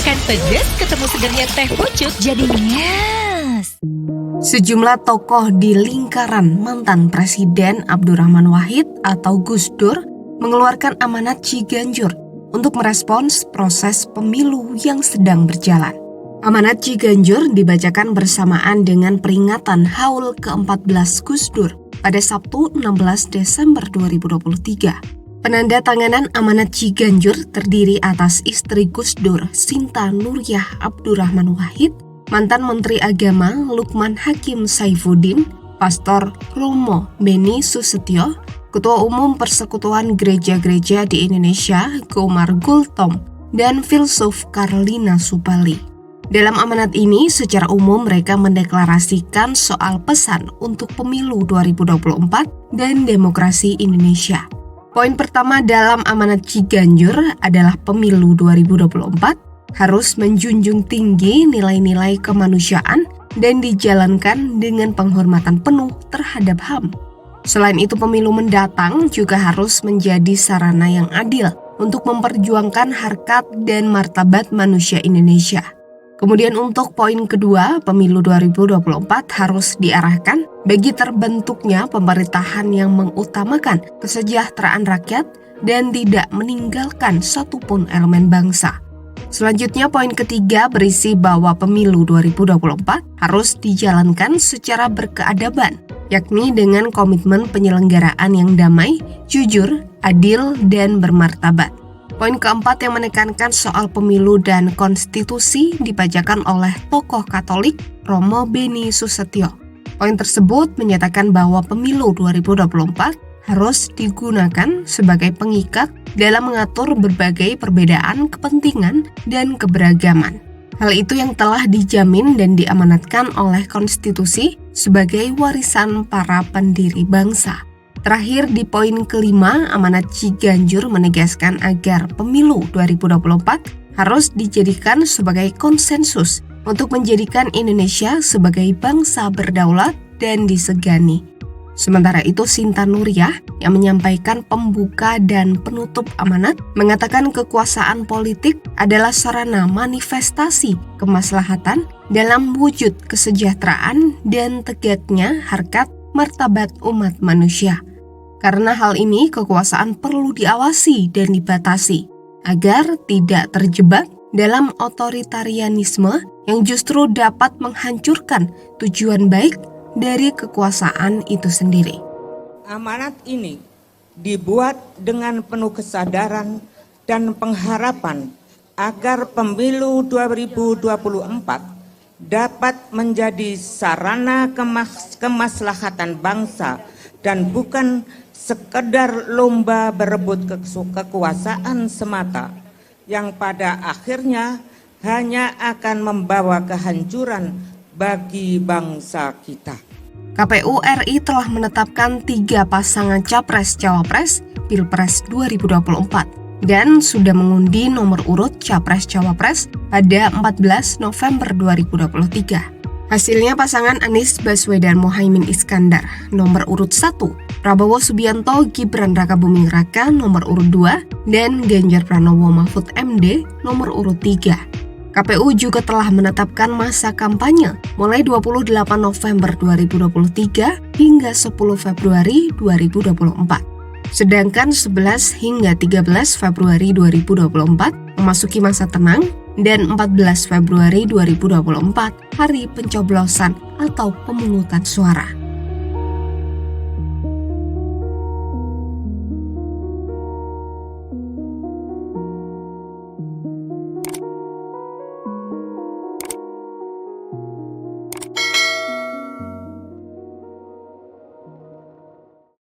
Makan pedes ketemu segernya teh pucuk jadi nyes. Sejumlah tokoh di lingkaran mantan Presiden Abdurrahman Wahid atau Gus Dur mengeluarkan amanat Ciganjur untuk merespons proses pemilu yang sedang berjalan. Amanat Ciganjur dibacakan bersamaan dengan peringatan Haul ke-14 Gus Dur pada Sabtu 16 Desember 2023. Penanda tanganan amanat Ciganjur terdiri atas istri Gus Dur, Sinta Nuriyah Abdurrahman Wahid, mantan Menteri Agama Lukman Hakim Saifuddin, Pastor Romo Beni Susetio, Ketua Umum Persekutuan Gereja-Gereja di Indonesia Gomar Gultom, dan filsuf Karlina Supali. Dalam amanat ini, secara umum mereka mendeklarasikan soal pesan untuk pemilu 2024 dan demokrasi Indonesia. Poin pertama dalam amanat Ciganjur adalah pemilu 2024 harus menjunjung tinggi nilai-nilai kemanusiaan dan dijalankan dengan penghormatan penuh terhadap HAM. Selain itu, pemilu mendatang juga harus menjadi sarana yang adil untuk memperjuangkan harkat dan martabat manusia Indonesia. Kemudian untuk poin kedua, pemilu 2024 harus diarahkan bagi terbentuknya pemerintahan yang mengutamakan kesejahteraan rakyat dan tidak meninggalkan satupun elemen bangsa. Selanjutnya poin ketiga berisi bahwa pemilu 2024 harus dijalankan secara berkeadaban, yakni dengan komitmen penyelenggaraan yang damai, jujur, adil, dan bermartabat. Poin keempat yang menekankan soal pemilu dan konstitusi dibacakan oleh tokoh Katolik Romo Beni Susetio. Poin tersebut menyatakan bahwa pemilu 2024 harus digunakan sebagai pengikat dalam mengatur berbagai perbedaan kepentingan dan keberagaman. Hal itu yang telah dijamin dan diamanatkan oleh konstitusi sebagai warisan para pendiri bangsa. Terakhir di poin kelima, amanat Ciganjur menegaskan agar pemilu 2024 harus dijadikan sebagai konsensus untuk menjadikan Indonesia sebagai bangsa berdaulat dan disegani. Sementara itu, Sinta Nuriyah yang menyampaikan pembuka dan penutup amanat mengatakan kekuasaan politik adalah sarana manifestasi kemaslahatan dalam wujud kesejahteraan dan tegaknya harkat martabat umat manusia. Karena hal ini, kekuasaan perlu diawasi dan dibatasi agar tidak terjebak dalam otoritarianisme yang justru dapat menghancurkan tujuan baik dari kekuasaan itu sendiri. Amanat ini dibuat dengan penuh kesadaran dan pengharapan agar pemilu 2024 dapat menjadi sarana kemaslahatan bangsa dan bukan sekedar lomba berebut kekuasaan semata yang pada akhirnya hanya akan membawa kehancuran bagi bangsa kita. KPU RI telah menetapkan 3 pasangan Capres-Cawapres Pilpres 2024 dan sudah mengundi nomor urut Capres-Cawapres pada 14 November 2023. Hasilnya pasangan Anies Baswedan Mohaimin Iskandar nomor urut 1, Prabowo Subianto Gibran Rakabuming Raka nomor urut 2, dan Ganjar Pranowo Mahfud MD nomor urut 3. KPU juga telah menetapkan masa kampanye mulai 28 November 2023 hingga 10 Februari 2024. Sedangkan 11 hingga 13 Februari 2024 memasuki masa tenang dan 14 Februari 2024 hari pencoblosan atau pemungutan suara.